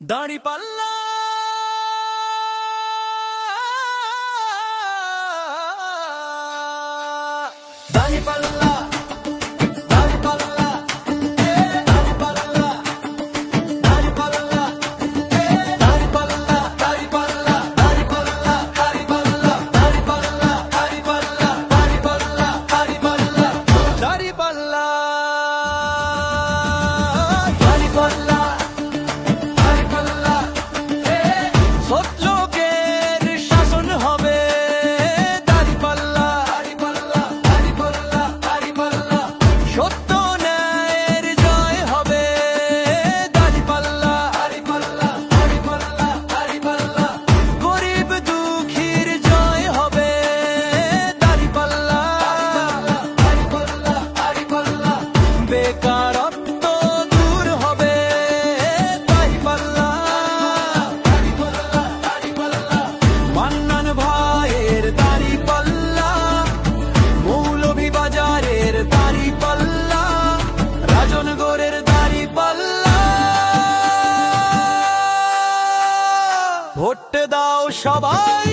দাঁড়িপাল্লা দাঁড়িপাল্লা দাঁড়িপাল্লা দাঁড়িপাল্লা দাঁড়িপাল্লা দাঁড়িপাল্লা দাঁড়িপাল্লা দাঁড়িপাল্লা দাঁড়িপাল্লা দাঁড়িপাল্লা দাঁড়িপাল্লা দাঁড়িপাল্লা দাঁড়িপাল্লা দাঁড়িপাল্লা বেকারত্ব দূর হবে দাঁড়িপাল্লা মান্নান ভাইয়ের দাঁড়িপাল্লা মৌলভীবাজারের দাঁড়িপাল্লা রাজনগরের দাঁড়িপাল্লা ভোট দাও সবাই।